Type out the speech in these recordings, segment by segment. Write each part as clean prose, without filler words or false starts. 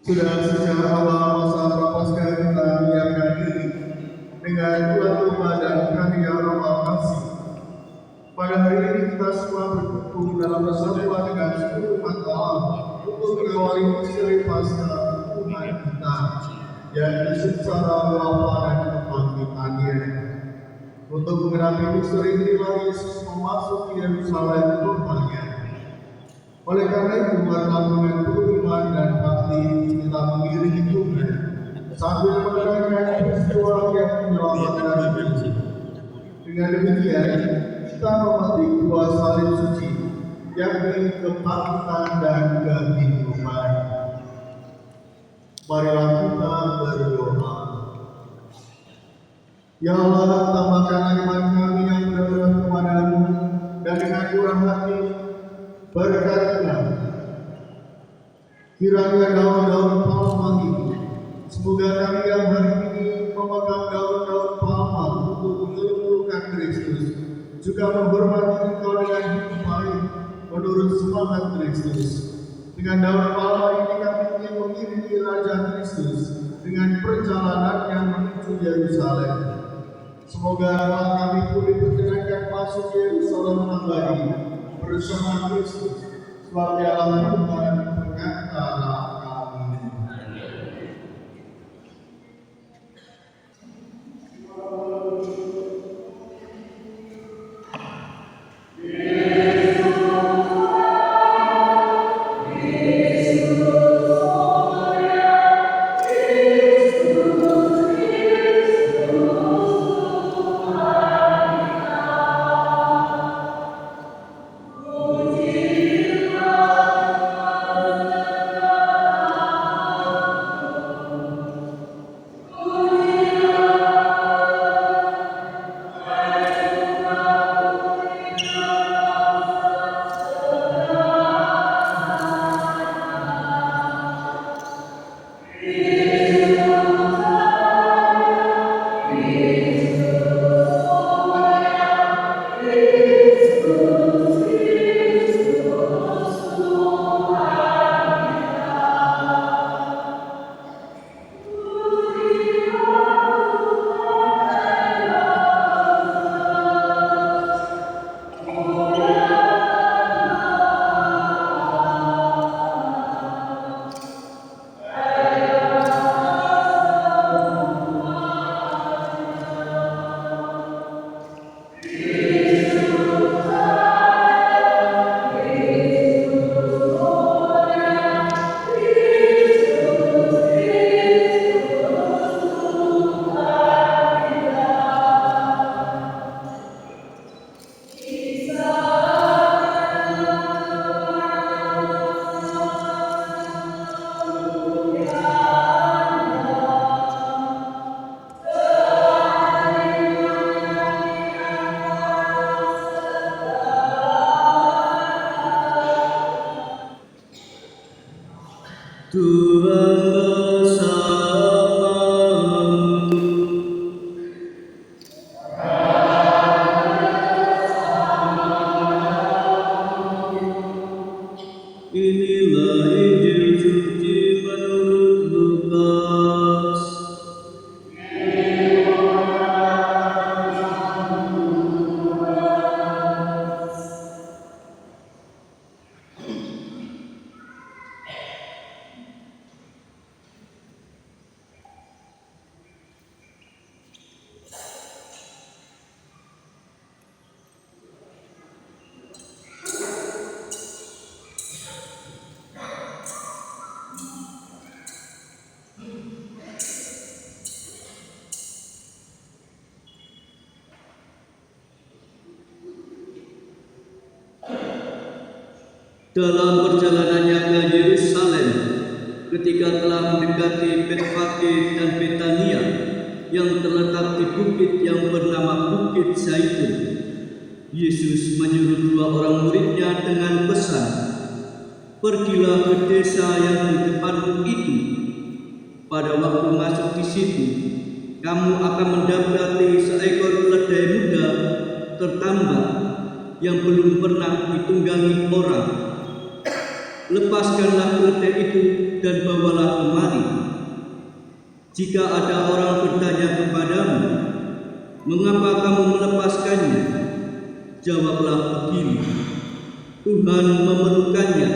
Sudah sejak awal masa Prapaskah kita menyiapkan diri dengan bulan domba dan karya Roh Kasih. Pada hari ini kita semua berkumpul dalam persatuan dengan seluruh umat Allah untuk mengawali misteri Paskah Tuhan kita yang disebut secara wafat dan kebangkitannya. Untuk mengenapi misteri inilah Yesus memasuki Yerusalem kotanya. Oleh karena itu, marilah dengan penuh iman dan bakti kita mengiringi Tuhan sambil menerangkan peristiwa yang menyelamatkan kita. Dengan demikian, kita memetik buah salib suci, yakni kebangkitan dan kehidupan. Marilah kita berdoa. Ya Allah, tambahkan iman kami yang benar-benar kepadamu, dan dengan murah hati berkatilah. Kiranya daun-daun palma ini, semoga kami yang hari ini memegang daun-daun palma untuk menyeluruhkan Kristus, juga menghormati Engkau dengan hidup baik menurut semangat Kristus. Dengan daun palma ini kami ingin mengiringi Raja Kristus dengan perjalanannya menuju Yerusalem. Semoga kami pun diperkenankan masuk Yerusalem kembali bersama Kristus sebagai alam Tuhan pengantara kami. Tuhan bersamamu. Inilah Injil suci menurut Lukas. Dalam perjalanannya ke Yerusalem, ketika telah mendekati Betfage dan Betania yang terletak di bukit yang bernama Bukit Zaitun, Yesus menyuruh 2 orang muridnya dengan pesan, "Pergilah ke desa yang di depanmu itu. Pada waktu masuk di situ, kamu akan mendapati seekor keledai muda tertambat yang belum pernah ditunggangi orang. Lepaskanlah keledai itu dan bawalah kemari. Jika ada orang bertanya kepadamu, 'Mengapa kamu melepaskannya?' jawablah begini, 'Tuhan memerlukannya.'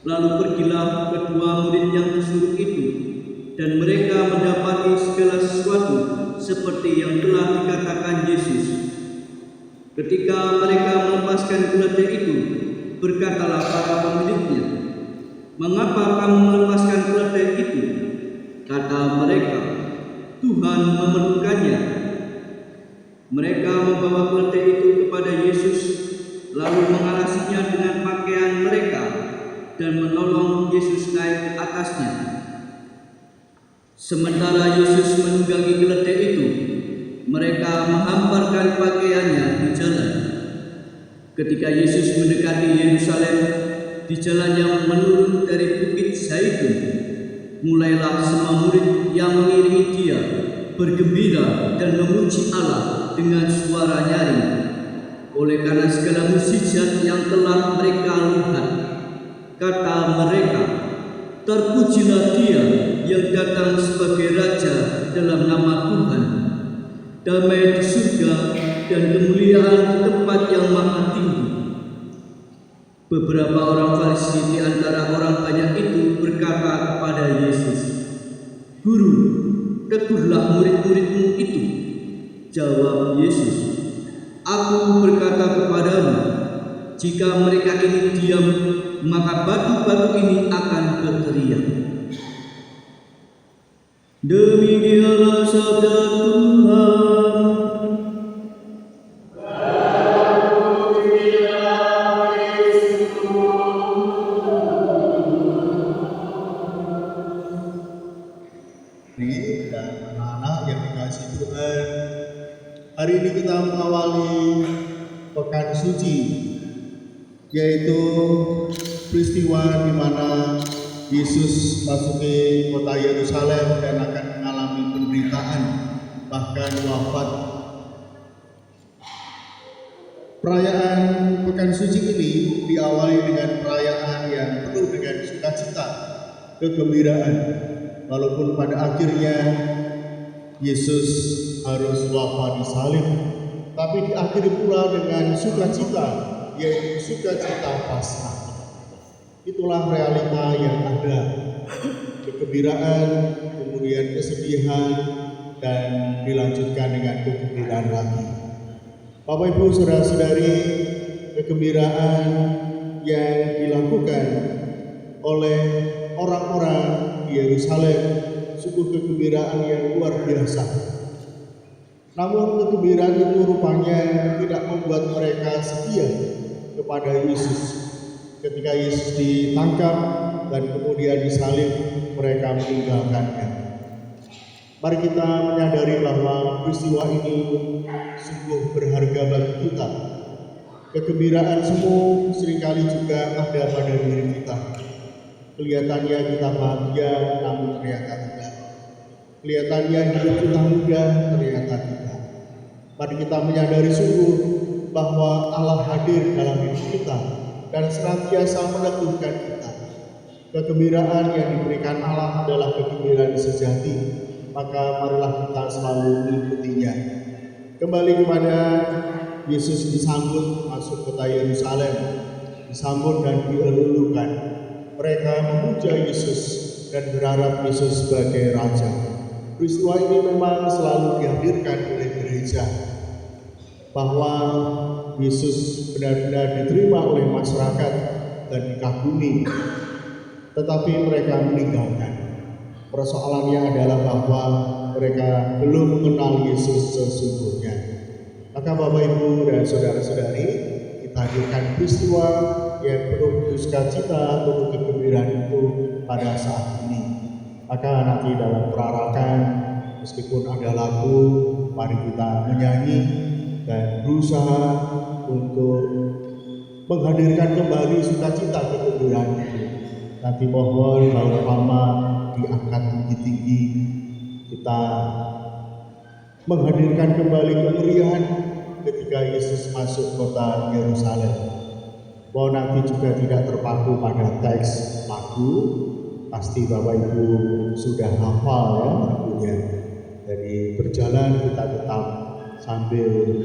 Lalu pergilah kedua murid yang disuruh itu, dan mereka mendapati segala sesuatu seperti yang telah dikatakan Yesus. Ketika mereka melepaskan keledai itu, berkatalah para pemiliknya, 'Mengapa kamu melepaskan keledai itu?' Kata mereka, 'Tuhan memerlukannya.' Mereka membawa keledai itu kepada Yesus, lalu mengalasinya dengan pakaian mereka dan menolong Yesus naik ke atasnya. Sementara Yesus menunggangi keledai itu, mereka menghamparkan pakaiannya di jalan. Ketika Yesus mendekati Yerusalem, di jalan yang menurun dari Bukit Zaitun, mulailah semua murid yang mengiringi dia bergembira dan memuji Allah dengan suara nyaring, oleh karena segala mukjizat yang telah mereka lihat. Kata mereka, "Terpujilah Dia yang datang sebagai Raja dalam nama Tuhan. Damai di surga dan kemuliaan di tempat yang maha tinggi." Beberapa orang Farisi di antara orang banyak itu berkata kepada Yesus, "Guru, tegurlah murid-muridmu itu." Jawab Yesus, "Aku berkata kepadamu, jika mereka ini diam, maka batu-batu ini akan berteriak." Demikianlah sabda Tuhan. Dan anak-anak yang dikasihi Tuhan, hari ini kita mengawali Pekan Suci, yaitu peristiwa di mana Yesus masuki kota Yerusalem dan akan mengalami penderitaan, bahkan wafat. Perayaan Pekan Suci ini diawali dengan perayaan yang penuh dengan sukacita, kegembiraan, walaupun pada akhirnya Yesus harus wafat di salib, tapi diakhiri pula dengan sukacita, yaitu sukacita Paskah. Itulah realita yang ada, kegembiraan, kemudian kesedihan, dan dilanjutkan dengan kegembiraan lagi. Bapak Ibu Saudara-saudari, kegembiraan yang dilakukan oleh orang-orang di Yerusalem sungguh kegembiraan yang luar biasa. Namun kegembiraan itu rupanya tidak membuat mereka setia kepada Yesus. Ketika Yesus ditangkap dan kemudian disalib, mereka meninggalkannya. Mari kita menyadari bahwa peristiwa ini sungguh berharga bagi kita. Kegembiraan semu seringkali juga ada pada diri kita. Kelihatannya kita bahagia, namun ternyata tidak. Kelihatannya hidup kita mudah, ternyata tidak. Mari kita menyadari sungguh bahwa Allah hadir dalam hidup kita dan senantiasa meneguhkan kita. Kegembiraan yang diberikan Allah adalah kegembiraan sejati, maka marilah kita selalu mengikutinya. Kembali kepada Yesus disambut masuk kota Yerusalem, disambut dan dielulukan. Mereka memuja Yesus dan berharap Yesus sebagai Raja. Peristiwa ini memang selalu dihadirkan oleh gereja, bahwa Yesus benar-benar diterima oleh masyarakat dan dikagumi, tetapi mereka meninggalkan. Persoalannya adalah bahwa mereka belum mengenal Yesus sesungguhnya. Maka Bapak Ibu dan saudara-saudari, kita hadirkan peristiwa yang penuh sukacita, penuh kegembiraan itu pada saat ini. Maka nanti dalam perarakan, meskipun ada lagu, mari kita menyanyi dan berusaha untuk menghadirkan kembali sukacita kegembiraan itu. Nanti mohon Bapak Lama diangkat tinggi-tinggi, kita menghadirkan kembali kemeriahan ketika Yesus masuk kota Yerusalem. Bahwa nanti juga tidak terpaku pada teks lagu, pasti Bapak Ibu sudah hafal ya lagunya. Jadi berjalan kita tetap sambil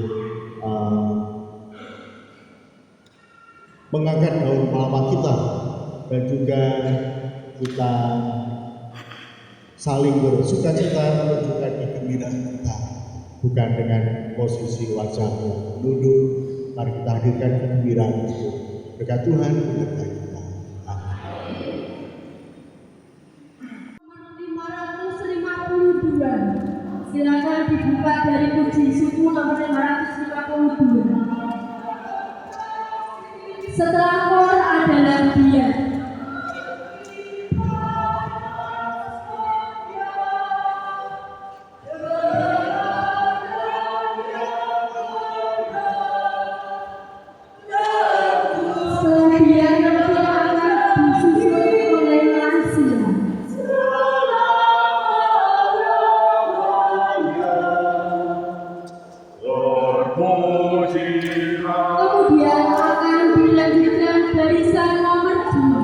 mengangkat daun palma kita, dan juga kita saling bersukacita menunjukkan kegembiraan kita, bukan dengan posisi wajah yang menunduk. Mari kita hadirkan kegembiraan itu. Berkat Tuhan menyertai kita. Amin. 552. Silakan dibuka dari puji suku nomor 552. Setelah kor adalah dia. Kemudian akan dilanjutkan barisan nomor 2.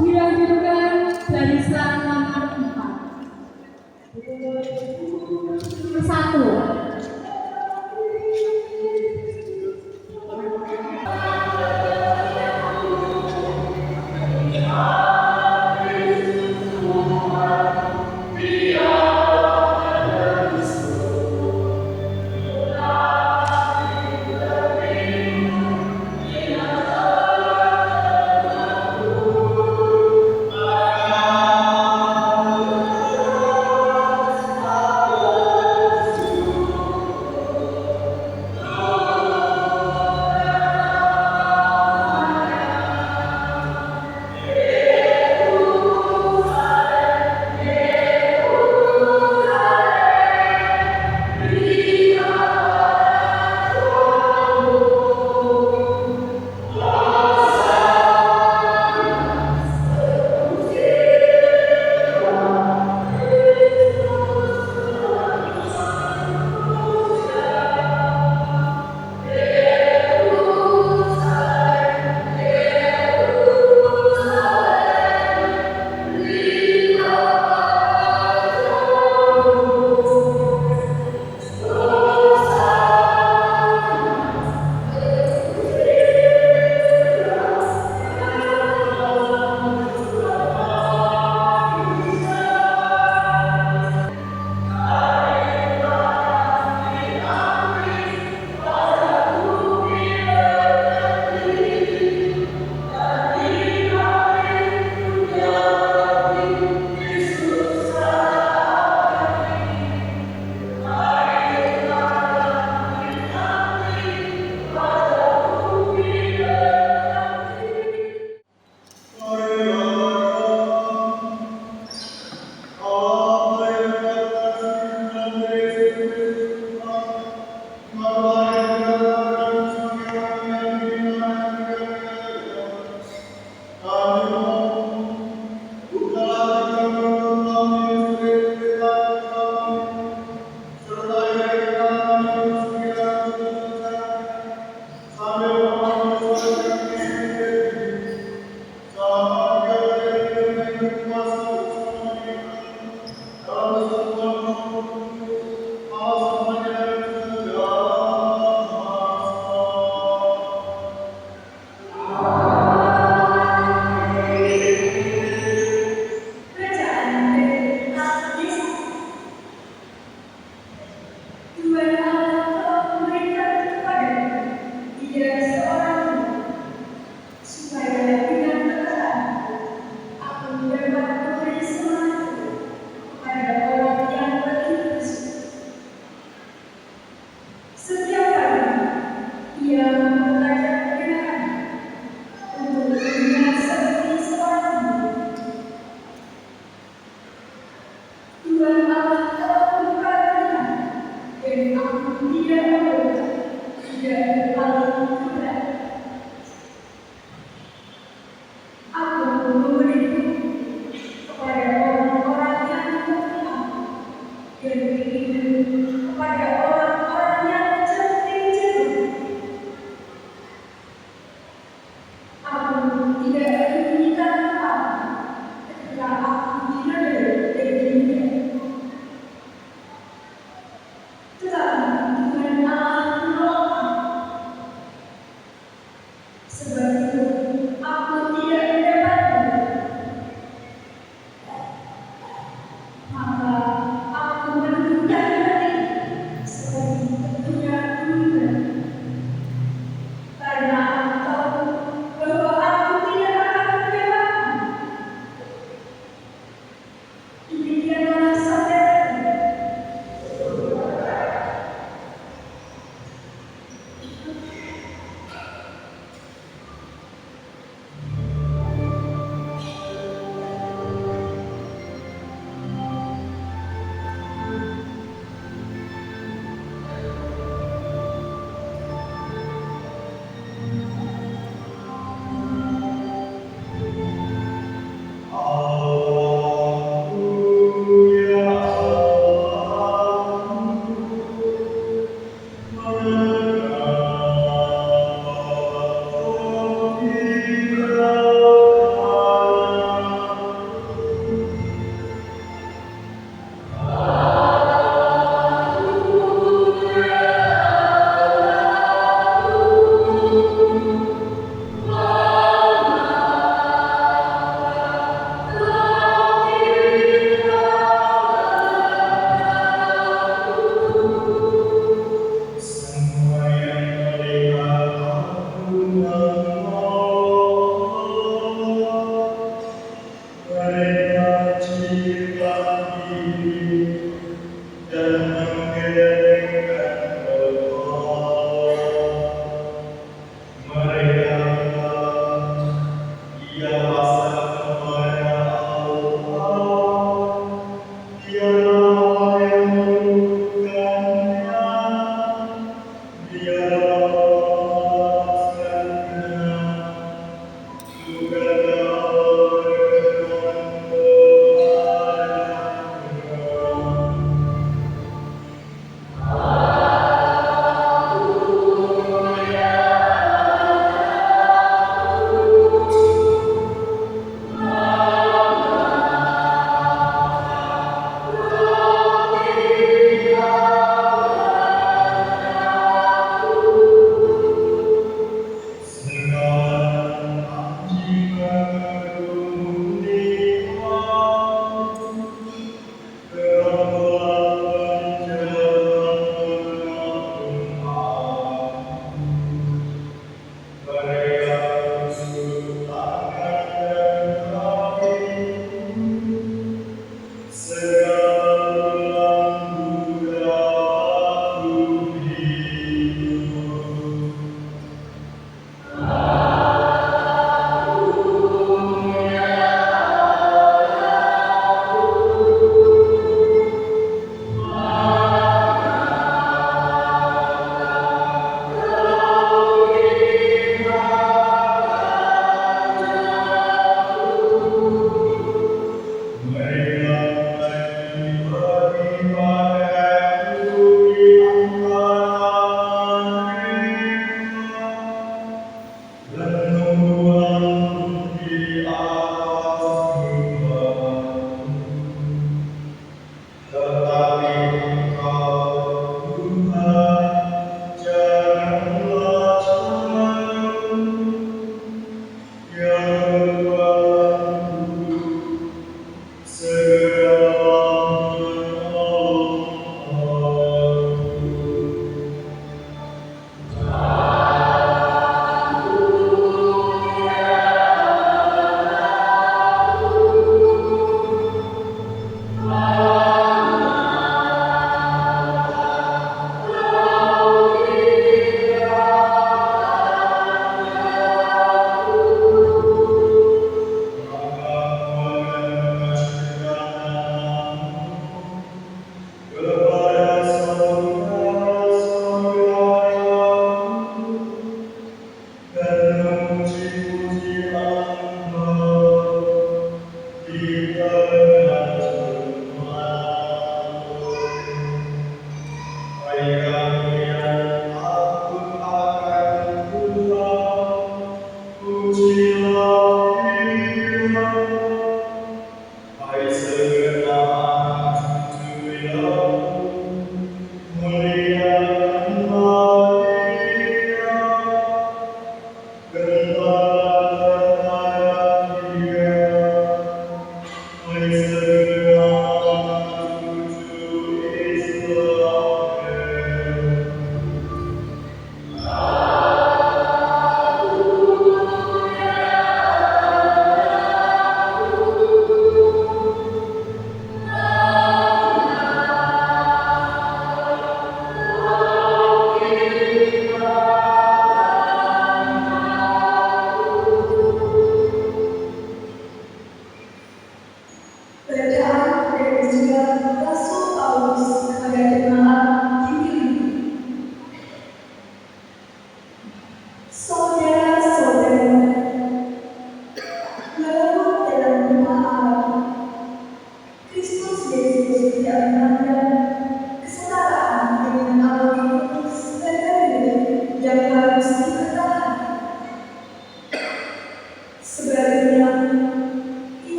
Dilanjutkan barisan nomor 4. 1. dan aku tidak boleh tidak berpaling kepada. Aku memberiku kepada orang-orang yang berkembang dan berikan kepada orang-orang yang cerdik-cerdik. Aku tidak menyembunyikan apa ketika aku tidak dari dunia. Tetapi Tuhan Allah menolong aku. Sebab itu aku tidak mendapatkan. Maka aku menundukkan hati seperti tentunya Tuhan. Karena aku tahu bahwa aku tidak akan mendapatkan. Demikianlah saudaraku.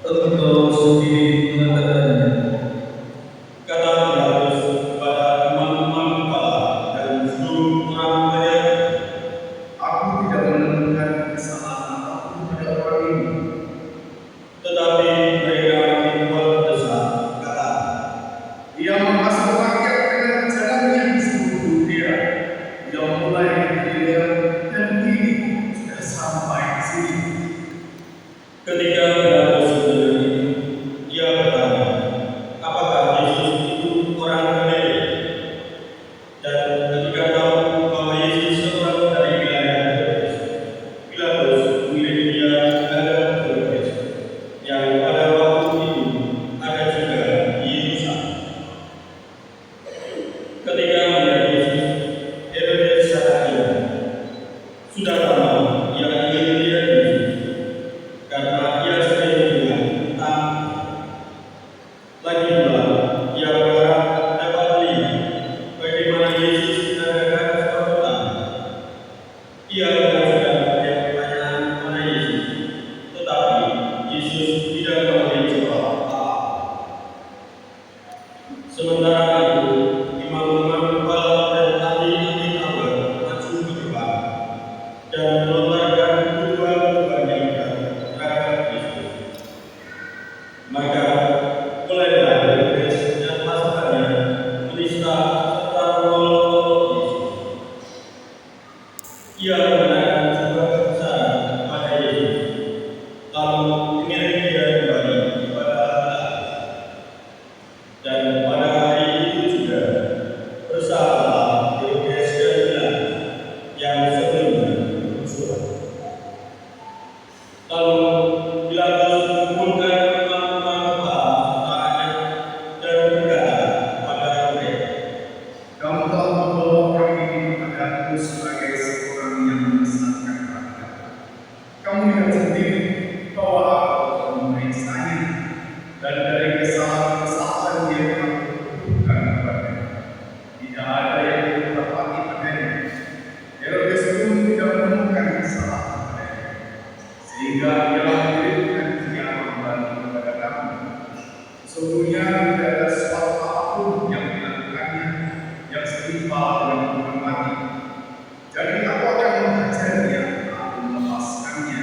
Engkau sendiri mengatakannya. Kata Pilatus, Ketika melihat Yesus, Herodes Zakaria sudah lama ia ingin melihat Yesus karena ia sering mendengar tentang. Lagi pula ia berharap dapat melihat bagaimana Yesus menegakkan suatu tangan. Ia mengajukan banyak pertanyaan kepada Yesus, tetapi Yesus tidak memberi jawab apa. Sementara itu, imam-imam kepala dan ahli-ahli Taurat maju ke depan dan melontarkan tuduhan-tuduhan yang berat terhadap Yesus. Maka mulailah Herodes dan pasukannya menista serta mengolok-olok Yesus. Ia mengenakan sebuah kebesaran kepada Yesus, lalu mengirim dia kembali kepada Allah. Dan pada hari itu juga bersabarlah Herodes dan Pilatus yang sebelumnya bermusuhan. Lalu Pilatus mengumpulkan imam-imam kepala serta rakyat dan berkata kepada mereka, Kamu telah membawa orang ini kepadaku sebagai seorang yang menyesatkan rakyat. Kamu lihat sendiri bahwa aku telah memeriksanya, dan dari kesalahan-kesalahan yang aku tuduhkan kepadanya, tidak ada yang didapati padanya. Herodes pun tidak menemukan kesalahan padanya, sehingga ia mengirimkan dia kembali kepada kamu. Sesungguhnya tidak ada sesuatu apapun yang dilakukannya yang setimpal dengan hukuman mati. Jadi aku akan mengajarnya, aku melepaskannya.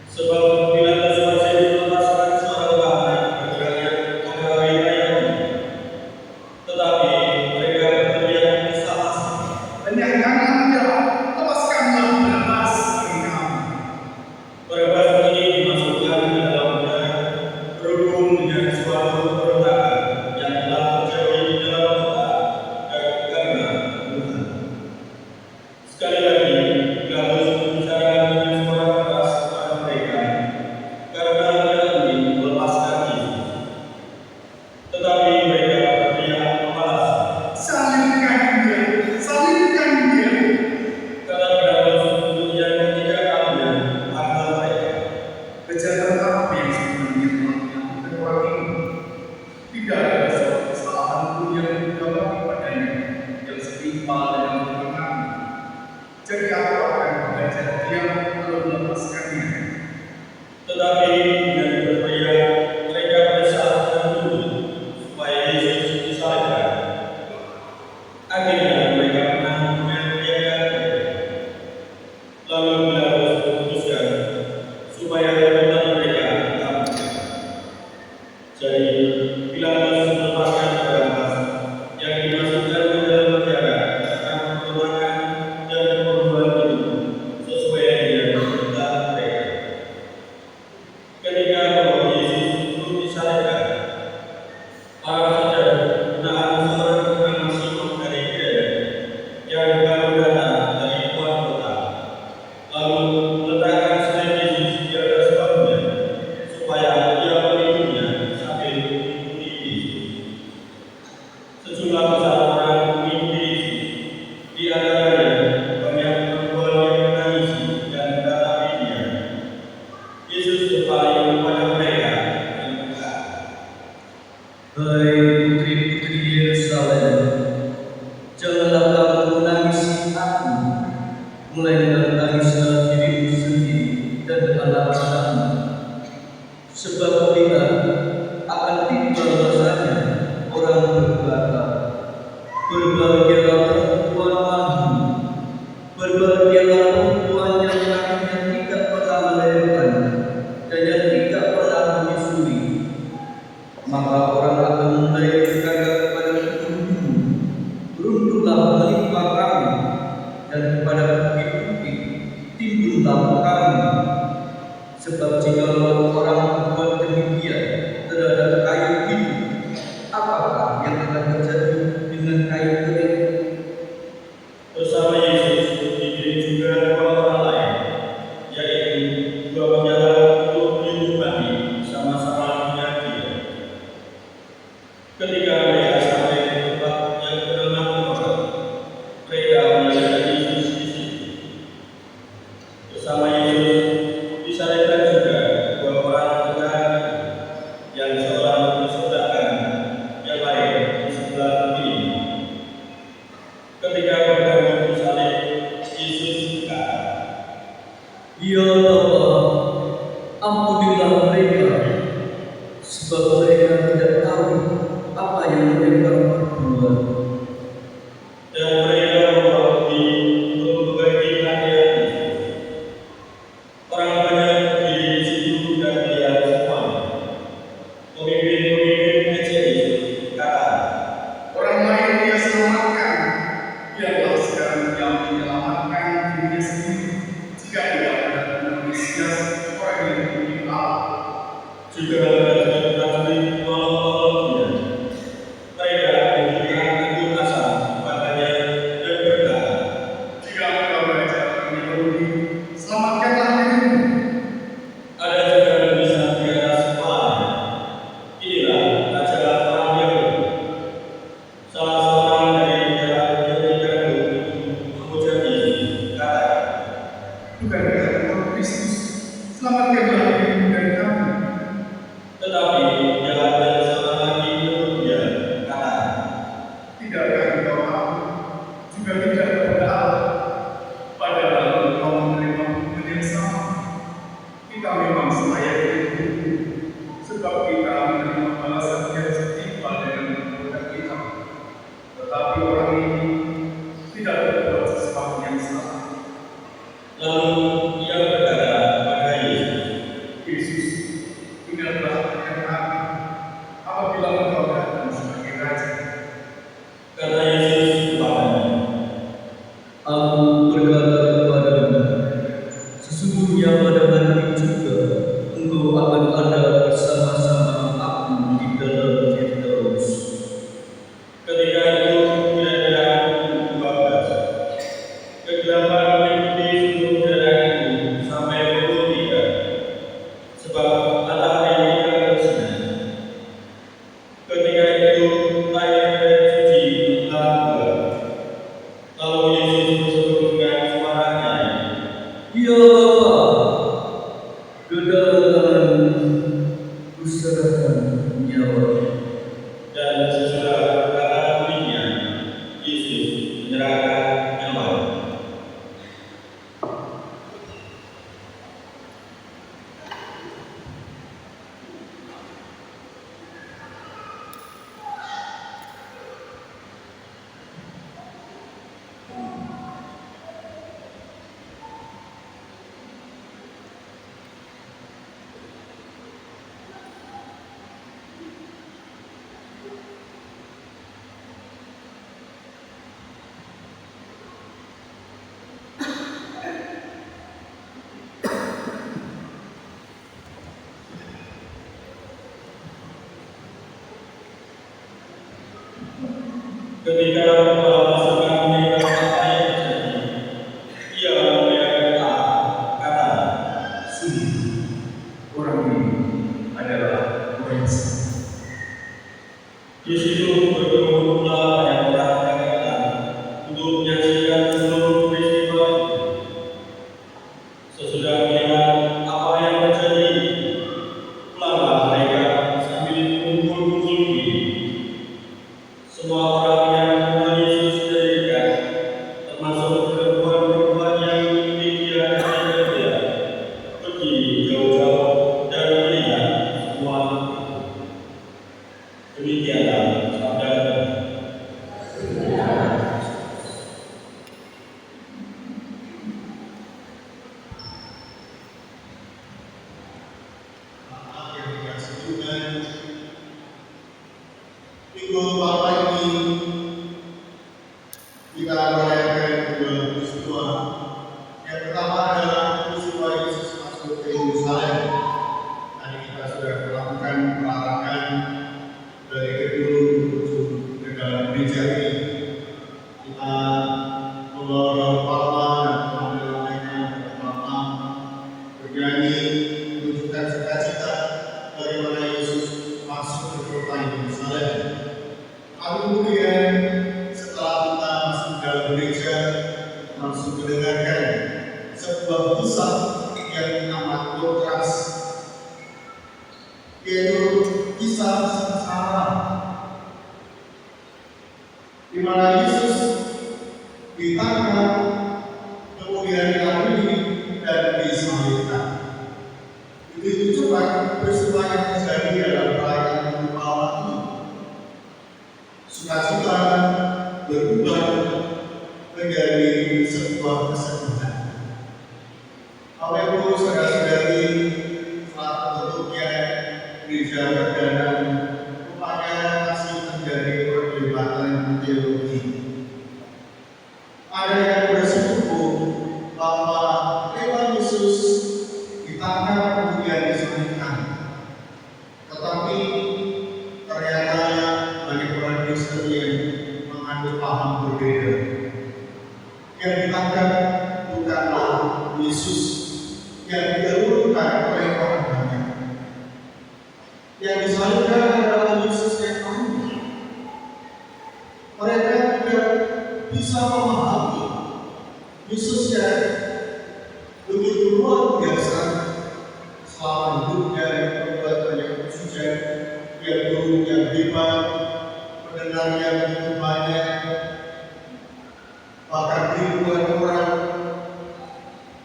sebab Pilatus masih melepaskan seorang tahanan bagi rakyat pada hari raya ini. Tetapi mereka berteriak bersama-sama, Lenyapkanlah dia, lepaskanlah Barabas bagi kami. Barabas ini dimasukkan ke dalam penjara berhubung dengan suatu pemberontakan yang telah terjadi di dalam kota dan karena pembunuhan. Sekali lagi, Pilatus berbicara dengan suara keras kepada mereka karena ia ingin melepaskan Yesus. Tetapi mereka berteriak membalas, Salibkan dia, salibkan dia. kata Pilatus untuk yang ketiga kalinya agar mereka. Kejahatan apa yang sebenarnya telah dilakukan orang ini? Tidak ada suatu kesalahan pun yang didapati padanya yang setimpal dengan hukuman mati. Jadi aku akan mengajar dia lalu melepaskannya. Tetapi dengan berteriak mereka berusaha menuntut supaya Yesus disalibkan. Akhirnya mereka meneriakkan mereka. Lalu Pilatus memutuskan supaya tuntutan mereka dikabulkan. Jadi Pilatus melepaskan Barabas yang dimasukkan ke dalam penjara karena pemberontakan dan pembunuhan itu sesuai dengan tuntutan mereka. Ketika bahwa Yesus itu disalibkan, para soldat menahan seorang bernama Simon dari Kirene yang baru datang dari luar kota, lalu meletakkan salib Yesus di atas bahunya supaya ia melindunginya sambil mengikuti Yesus. Sejumlah besar orang mengikuti Yesus, di antaranya banyak perempuan yang menangisi dan mendatangi dia. Yesus berpaling kepada mereka dan berkata, Hai putri-putri Yerusalem, janganlah kamu menangisi aku, melainkan tangislah dirimu sendiri dan anak-anakmu. Sebab lihat, akan tiba masanya orang berkata, berbahagialah perempuan mahal, berbahagialah perempuan yang kakinya tidak pernah melahirkan dan yang tidak pernah menyusui. Maka orang akan mulai berkata kepada beruntung, beruntunglah menimpa kamu dan kepada bukit-bukit tidakkah engkau tahu, juga tidak kepada Allah, padahal engkau menerima hukuman yang sama. Kita memang selayak itu, sebab kita menerima balasan yang setimpal dengan perbuatan kita. Tetapi orang ini tidak berbuat sesuatu yang salah. Lalu ia berkata kepada Yesus, Yesus, ingatlah akan kami apabila engkau datang sebagai Raja. kata Yesus kepadanya, Aku berkata kepadamu, sesungguhnya pada hari juga engkau akan ada bersama-sama aku di dalam Firdaus. ketika itu kira-kira pukul 12, kegelapan meliputi seluruh daerah itu sampai pukul 3, sebab matahari tidak bersinar. Ketika itu air bait suci telah keluar. Lalu Yesus berseru dengan suara nyaring, Ya Bapa, ke dalam tangan-Mu kuserahkan nyawa. dan sesudah berkata demikian, Yesus menyerahkan nyawanya. Ketika kepala pasukan melihat apa yang terjadi, ia melihat kata, Sungguh, orang ini adalah orang yang salah. di situ berkumpul pula banyak orang yang datang untuk menyaksikan seluruh peristiwa itu. Sesudah melihat apa yang terjadi, pulanglah mereka sambil kumpul-kumpul diri. Semua orang yang mengenal Yesus dari dekat, termasuk perempuan-perempuan yang mengikuti dia dari Galilea, pergi jauh-jauh dan melihat semua itu. Demikianlah sabda Tuhan. Anak yang dikasih Tuhan, minggu Bapak ini kita merayakan dua peristiwa. Yang pertama adalah peristiwa Yesus masuk ke Yerusalem. Tadi kita sudah melakukan pelarangan dari gedung menuju ke dalam gereja ini. Kita membawa palma dan mengambil bersama, bernyanyi, menunjukkan sukacita bagaimana Yesus masuk ke kota Yerusalem. Lalu kemudian setelah kita masuk dalam gereja, langsung mendengarkan sebuah kisah yang amat kontras, yaitu kisah sengsara, di mana Yesus ditangkap, kemudian diadili dan disalibkan. Begitu cepat peristiwa yang terjadi dalam perayaan Paskah ini. Sukacita berubah menjadi sebuah kesedihan. Bapak Ibu saudara-saudari, saat terbentuknya gereja perdana rupanya masih terjadi perdebatan teologi. Ada yang bersikuku bahwa memang Yesus ditangkap kemudian disalibkan, tetapi ternyata banyak orang Kristen yang menganut paham berbeda. Yang ditangkap bukanlah Yesus yang didahulukan oleh orang banyak. Yang disalibkan adalah Yesus yang lain. Mereka tidak bisa memahami Yesus yang begitu luar biasa selama hidupnya, yang berbuat banyak mujizat, yang guru yang hebat, pendengar yang begitu banyak, bahkan ribuan orang,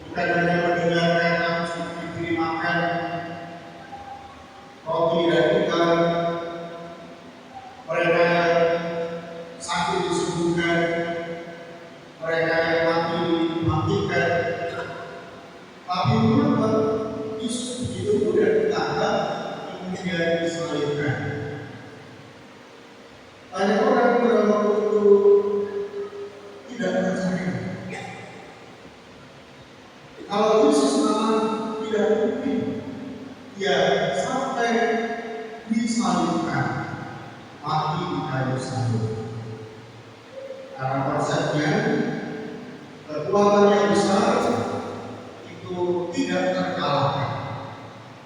bukan hanya mendengarkan namun juga diberi makan roti dan ikan. Mereka yang sakit disembuhkan, mereka yang mati dimatikan. Tapi mengapa Yesus begitu mudah ditangkap kemudian disalibkan? Banyak orang pada waktu itu tidak percaya. Kalau Yesus memang tidak mungkin dia sampai disalibkan, mati di kayu salib. Karena konsepnya kekuatan yang besar itu tidak terkalahkan.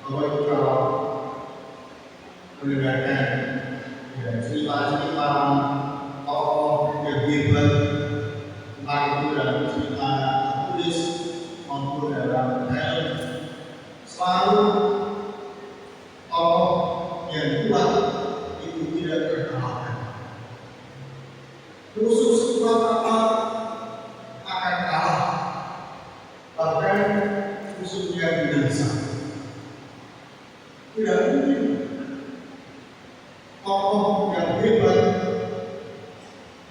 Bahwa itu kalau mendengarkan cerita-cerita tokoh yang hebat, entah itu dalam cerita tulis maupun dalam film, selalu tokoh yang kuat itu tidak terkalahkan. Musuh sekuat apa akan kalah, bahkan musuhnya binasa. Tidak mungkin tokoh yang hebat,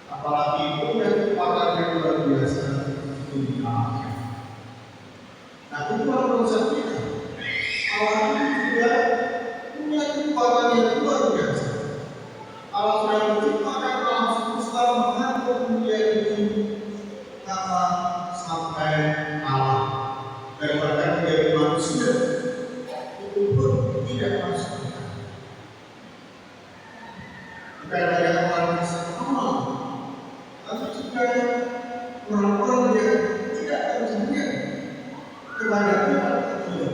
apalagi punya kekuatan yang luar biasa, itu dikalahkan. Nah, itu konsep kita. Allah itu juga punya kekuatan yang luar biasa. Allah sudah menciptakan alam semesta, mengapa kemudian itu kata sampai Allah dan bahkan menjadi manusia itu pun tidak masuk. Bukan hanya orang yang sama, tapi juga orang-orang yang tidak percaya kepada Tuhan kecil.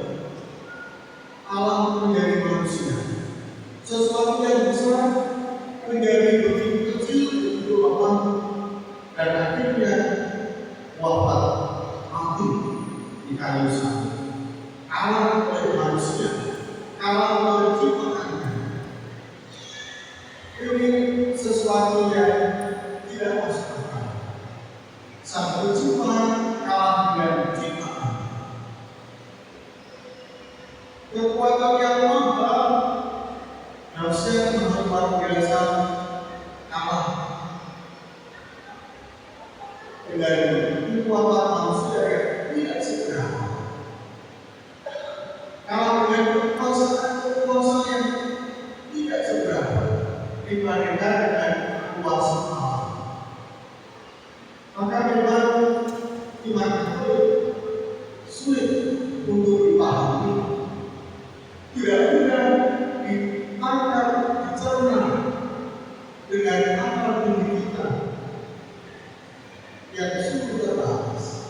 Allah menjadi manusia, sesuatu yang besar menjadi begitu kecil, begitu lemah, dan akhirnya wafat mati di kayu salib. Allah menjadi manusia, Allah menciptakannya. Ini sesuatu yang tidak masuk akal. Sang pencipta kalah dengan ciptaan. Kekuatan yang maha dahsyat dan luar biasa kalah dengan kekuatan manusia yang tidak seberapa. Kalah dengan kekuasaan yang tidak seberapa dibandingkan dengan kuasa Allah. Maka memang iman itu sulit untuk dipahami, tidak mudah ditangkap, dicerna dengan akal budi kita yang sungguh terbatas.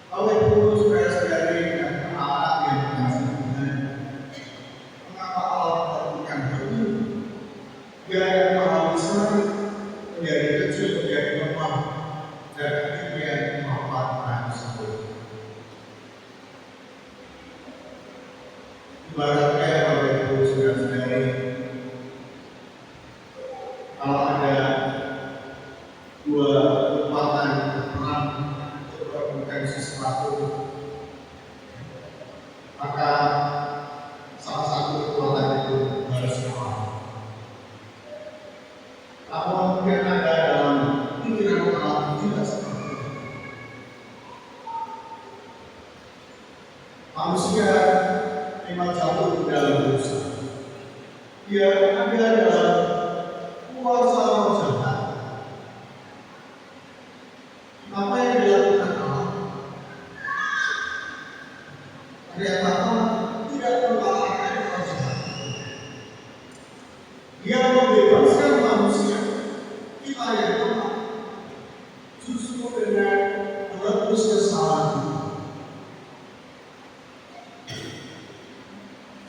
Oleh guru saudara-saudari dan anak yang dikasih Tuhan, mengapa Allah melakukan hal ini? Dia yang maha besar menjadi kecil, menjadi lemah, dan akhirnya memanfaatkan salib. Ibaratnya oleh guru saudara-saudari, kalau ada dua kekuatan perang untuk melakukan sesuatu, maka salah satu kekuatan itu harus kalah. Apa mungkin ada dalam pikiran Allah tidak seperti itu? Manusia memang jatuh ke dalam dosa. Dia ada dalam kuasa roh jahat. Apa yang dilakukan Allah? Ternyata Allah tidak mengalahkan roh jahat. Dia membebaskan manusia kita yang lemah, justru dengan menebus kesalahan.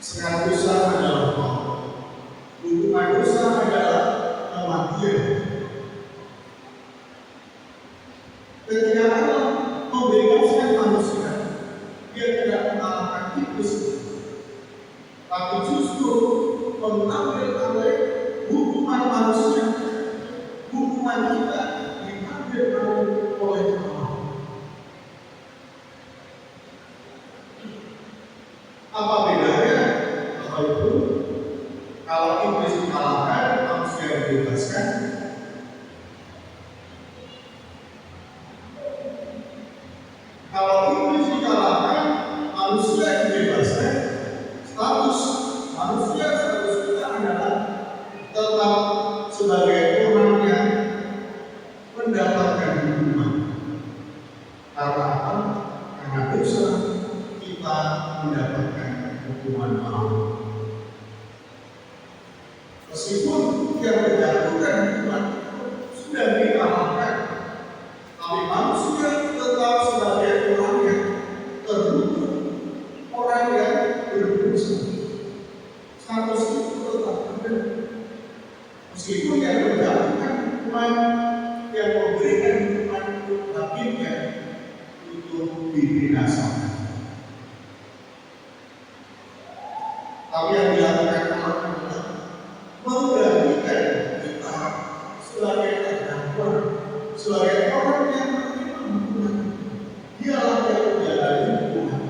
Segala dosa adalah maut, hukuman dosa adalah kematian. Ketika Allah membebaskan manusia, Dia tidak mengalahkan iblis, tapi justru mengambil alih hukuman manusia kita diambil oleh Allah. Apa bedanya? Apa itu? Kalau iblis dikalahkan, manusia dibebaskan. Kalau iblis dikalahkan, manusia dibebaskan. Status manusia status kita adalah tetap sebagai orang yang mendapatkan hukuman. Karena apa? Karena dosa kita mendapatkan hukuman Allah. Meskipun yang menjatuhkan hukuman sudah dikalahkan, tapi manusia tetap sebagai orang yang terhukum, orang yang berdosa. Status itu tetap ada. Meskipun yang menjatuhkan hukuman, yang memberikan hukuman hakimnya untuk dibinasakan. Tapi yang dilakukan Allah adalah menggantikan kita sebagai terdakwa, sebagai orang yang menerima hukuman. Dialah yang menjalani hukuman.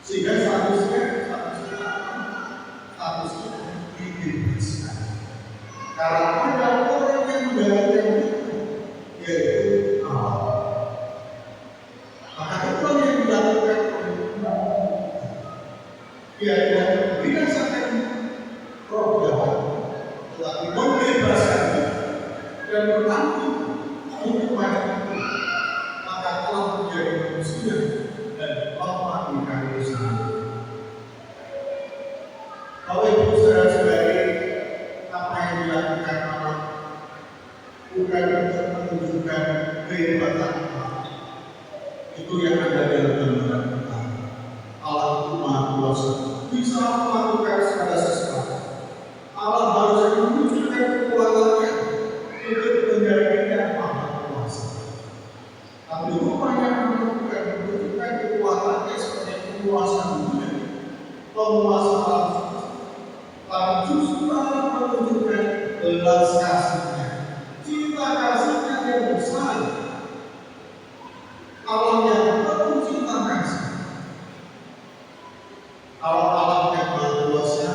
Sehingga statusnya dibebaskan. Karena ada orang yang menggantikan kita, yaitu Allah. Maka itulah yang dilakukan oleh Allah. Dia tidak membinasakan roh jahat, tetapi membebaskan dan bertanggung hukuman itu. Maka telah menjadi manusia dan Allah dikasih dosa. Kalau ibu saudara-saudari, apa yang dilakukan Allah bukan untuk menunjukkan kehebatan Allah. Itu yang ada dalam gambaran kita. Allah itu Maha Kuasa, bisa melakukan segala sesuatu. Allah harus menunjukkan kekuatannya untuk menjadikan Maha Kuasa. Tapi rupanya menunjukkan kekuatannya sebagai penguasa dunia, penguasa alam. Tapi justru Allah menunjukkan belas kasihnya, cinta kasihnya yang besar. Allah yang penuh cinta kasih. Kalau Allah yang Maha Kuasa,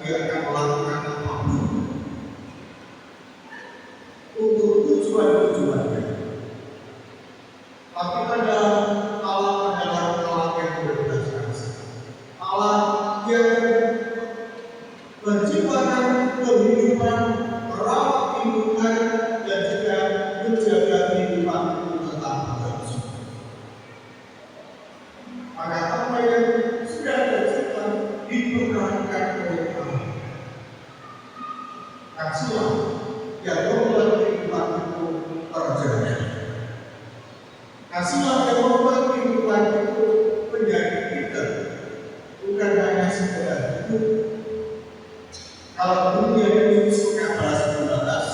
Dia akan melakukan apapun untuk tujuan-tujuannya. Tapi pada Allah adalah Allah yang berbelas kasih. Allah yang menciptakan kehidupan, merawat kehidupan, dan juga menjaga kehidupan itu tetap berlangsung. Maka apa yang sudah tercipta diperkenankan oleh Allah. Kasihlah yang membuat kehidupan itu terjaga. Kasihlah yang membuat kehidupan itu menjadi kita, bukan hanya sekedar hidup. Kalau dunia ini suka balas membalas,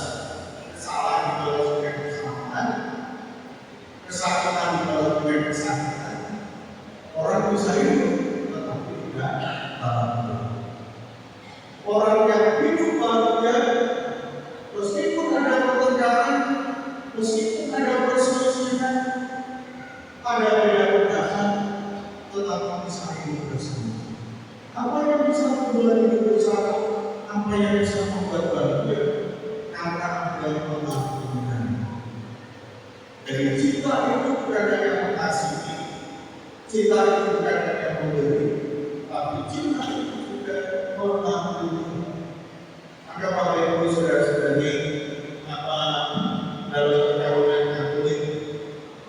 kesalahan dibalas dengan kesalahan, kesakitan dibalas dengan kesakitan, orang bisa hidup tetapi tidak bahagia. Orang yang hidup bahagia, meskipun ada pertengkaran, meskipun ada perselisihan, ada beda pendapat, tetapi bisa hidup bersama. Apa yang bisa membuat hidup bersama? Apa yang bisa membuat bahagia? Karena ada pengakuan. Jadi cinta itu bukan hanya yang mengasihi, cinta itu bukan hanya yang memberi, tapi cinta itu juga mengakui. Maka Bapak Ibu saudara-saudari, apa dalam pergaulan Katolik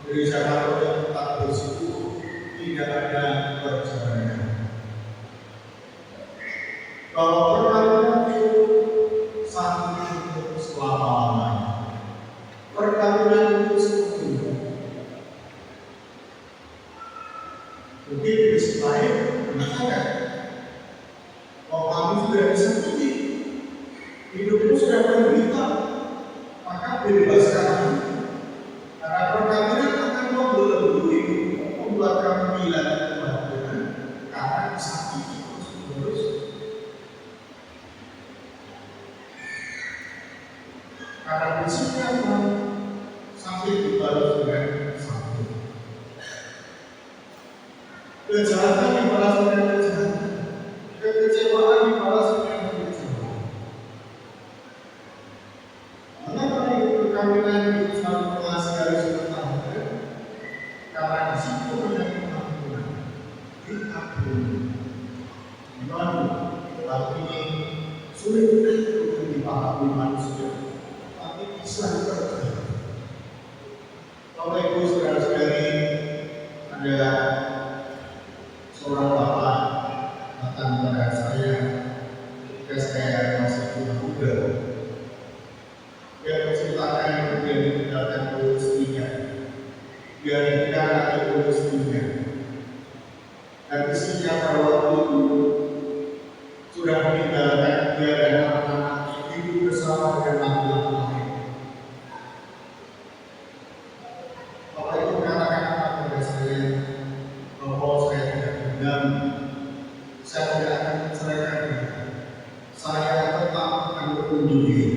gereja Katolik tetap bersikukuh, tidak ada perceraian. Bahwa perkawinan itu satu untuk selama-lamanya. Perkawinan itu sepenuhnya. Mungkin bisa lain mengatakan bahwa kamu sudah disakiti, hidupmu sudah menderita, maka bebaskan kamu. Karena perkawinan akan membelenggu hidupmu, membuat kamu kehilangan kebahagiaan karena disakiti terus-menerus. Karena prinsipnya sakit dibalas dengan sakit. Kejahatan dibalas dengan kejahatan, kekecewaan dibalas dengan kekecewaan. Mengapa perkawinan itu selalu berhasil dari sudut pandang? Karena di situ ada pengampunan, diampuni. Lalu, hal ini sulit untuk dipahami manusia, tapi bisa terjadi. Bapak Ibu saudara-saudari, ada seorang bapak datang kepada saya ketika saya masih muda. Dia menceritakan dia meninggalkan kedua istrinya, dia nikah dengan kedua istrinya, dan istrinya pada waktu itu sudah meninggalkan dia dan anak-anak hidup bersama dengan laki-laki lain. Bapak itu mengatakan apa kepada saya? Bahwa saya tidak dendam, saya tidak akan menceraikan dia. Saya tetap akan berunding diri.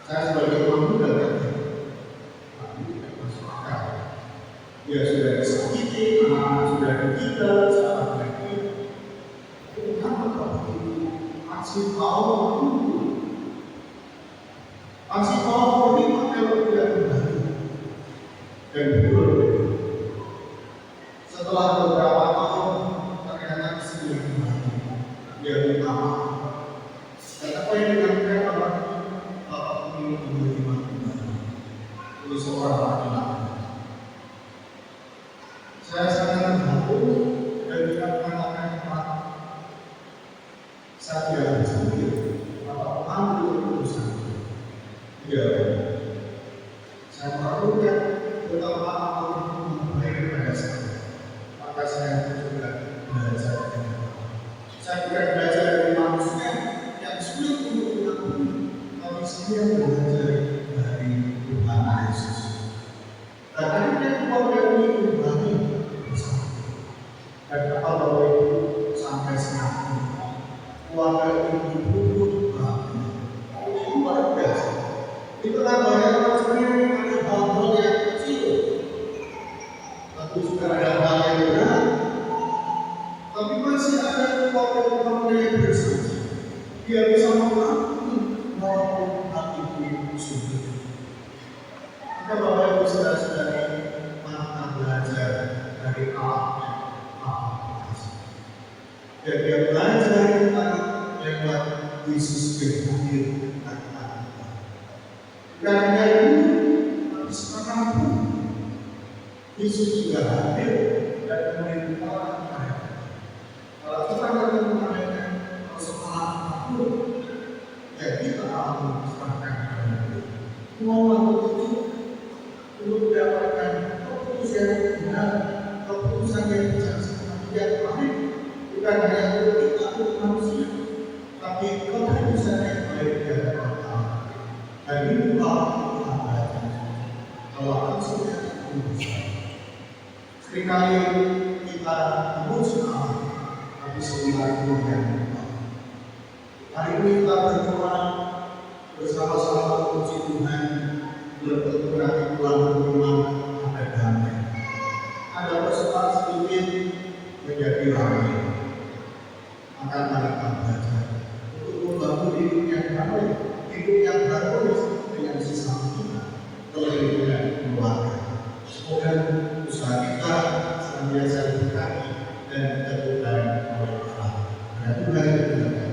Saya sebagai orang muda tapi tidak masuk akal. Dia sudah disakiti, anak sudah ditinggal, salah lagi. Kenapa Bapak itu masih mau menerima kalau tidak kembali? Dan betul, setelah beberapa tahun ternyata istrinya kembali. Dia minta maaf. Dan apa yang dikatakan Bapak ini menerima kembali. Itu seorang laki-laki. Saya sangat terharu dan tidak mengatakan apa. Saya tidak berpikir Bapak ambil keputusan. Tidak. Saya meragukan betapa Allah membaik kepada saya. Maka saya juga belajar dari Bapak. Saya bukan belajar dari manusia yang sulit untuk dilakukan, tapi saya belajar dari Tuhan Yesus. Dan akhirnya keluarga ini kembali bersama. Dan Bapak itu sampai saat ini keluarga ini hidup bahagia. Ini luar biasa. Itulah bayangkan sebenarnya ada hal-hal yang kecil. Tentu juga ada hal yang berat, tapi masih ada keluarga yang bersaksi. Dia bisa mengampuni walaupun hatiku sulit. Maka Bapak Ibu saudara-saudari, maka belajar dari Allah Maha Kuasa. Dan dia belajar kita lewat Yesus yang hadir di tengah-tengah kita. Dan hanya itu, tapi sekarang pun Yesus juga hadir dan memberitahukan mereka. Kalau kita ketemu mereka persoalan apapun, ya kita akan serahkan kepada Dia. Mohon itu untuk mendapatkan keputusan yang benar, keputusan yang bijaksana, yang baik, bukan hanya untuk kita untuk manusia, tapi keputusan yang baik dari Allah. Dan itu kita belajar kalau maksudnya keputusan. Seringkali kita memuji Allah, tapi sebenarnya yang lupa. Hari ini kita berdoa bersama-sama memuji Tuhan, berdoa nanti pulang ke rumah ada damai, ada persoalan sedikit menjadi ramai. Maka mari kita belajar untuk membangun hidup yang damai, hidup yang harmonis dengan sesama kita, dengan keluarga. Semoga usaha kita senantiasa diberkati dan diteguhkan oleh Allah. Dan Tuhan diberkati.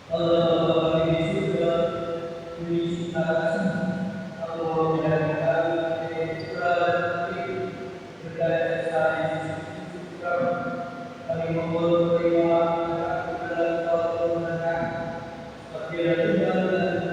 Allah Bapa kami di surga, beri kasih, Allah menjadi kami berarti berdaya saya kami mohon terima dalam waktu mendatang seperti yang Tuhan dan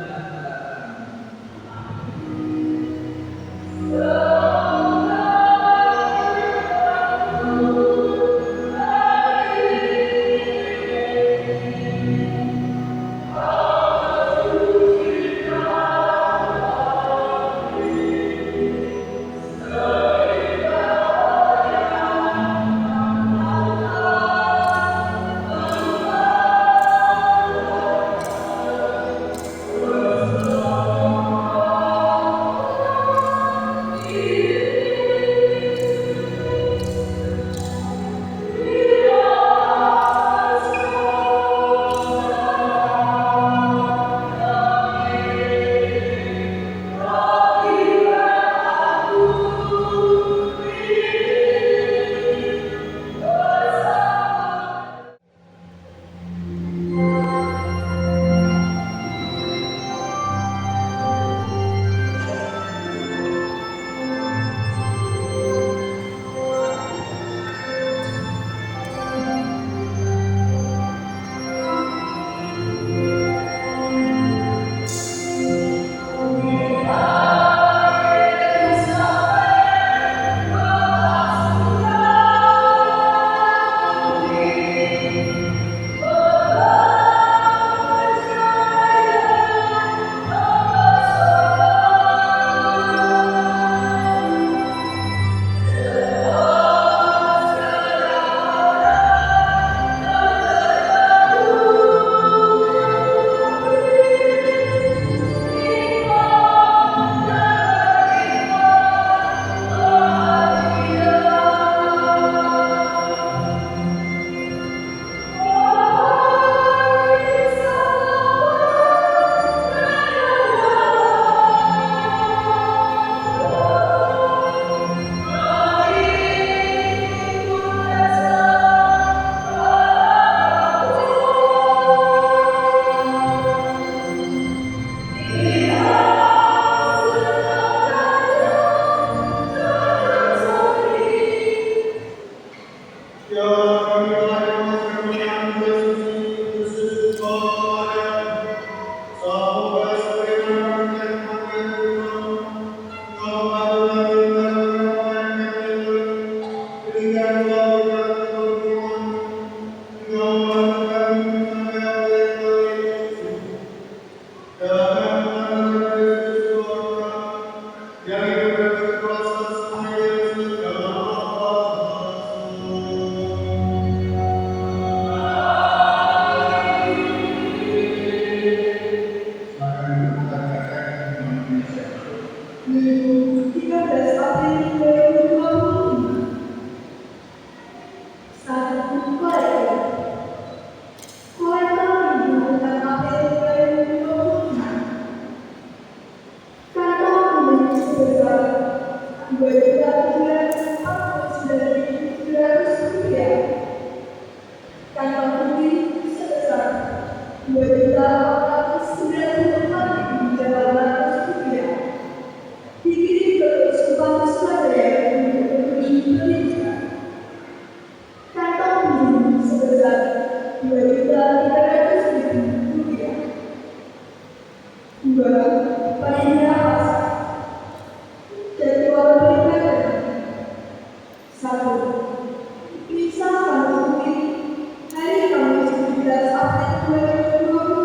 Bisa kami hari Kamis 17 April 2020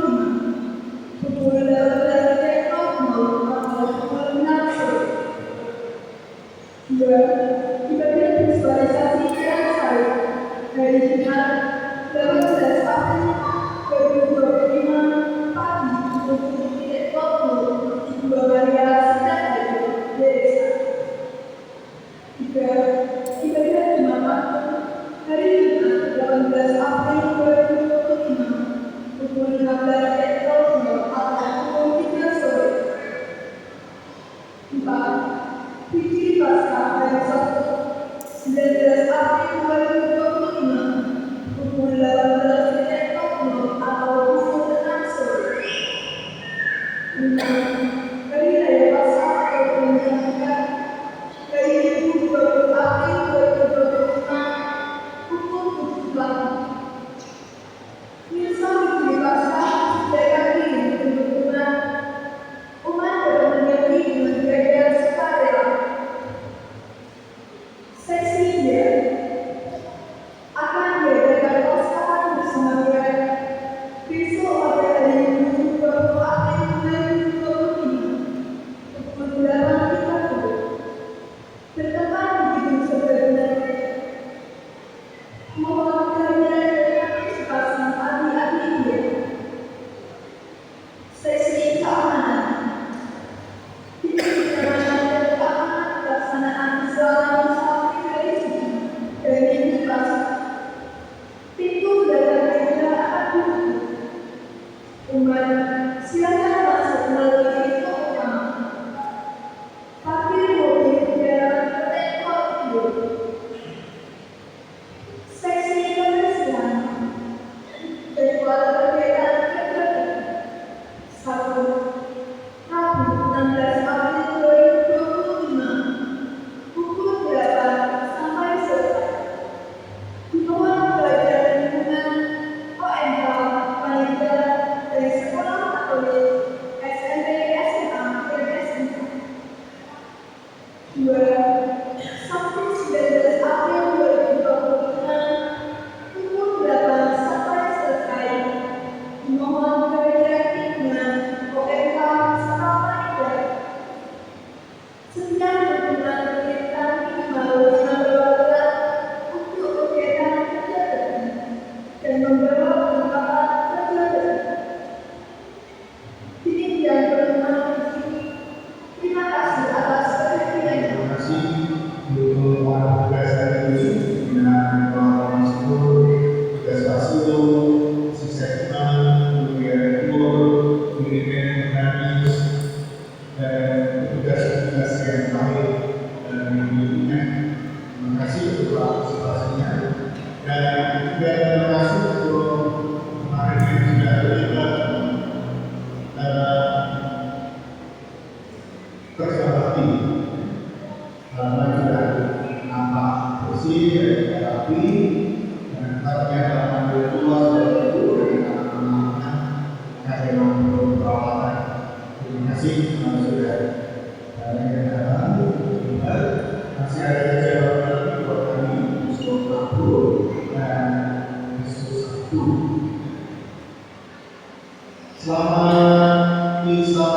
Selamat Misa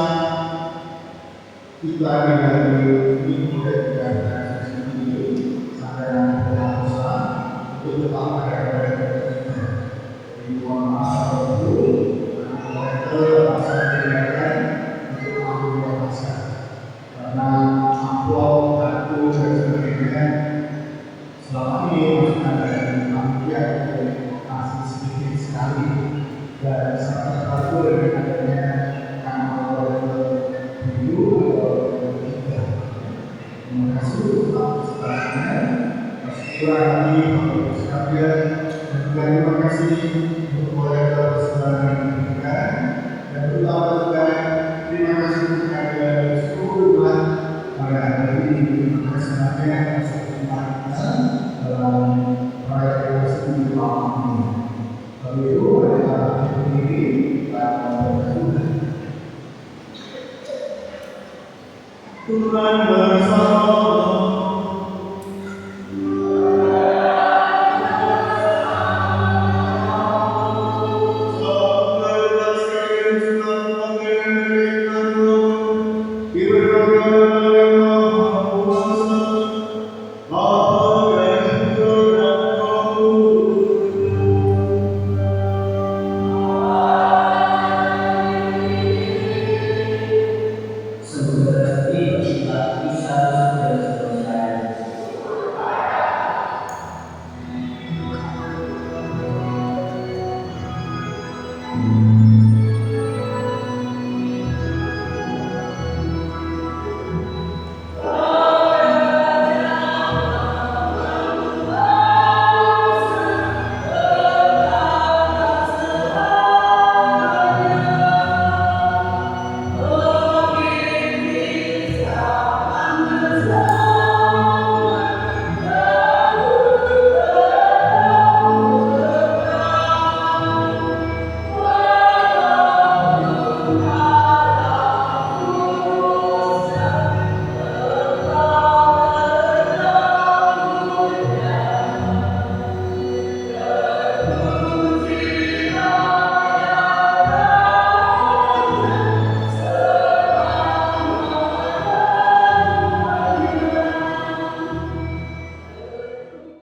kita hari Minggu dan ini sampai berlangsung untuk tetap ada di mohon maaf dulu mereka masa digunakan untuk mengambil masa karena amplop kartu dan sebagainya selama ini masih ada di panitia masih sedikit sekali dan salah satu dari adanya kanal video atau tiga. Terima kasih untuk setelahnya. Kurang lagi untuk sekalian dan juga terima kasih untuk mereka bersama dengan dan terutama juga terima kasih kepada seluruh umat pada hari ini. Terima kasih banyak atas kesempatan dalam perayaan Seni Malam ini. Lalu itu adalah berdiri dan berdoa. Tuhan bersama.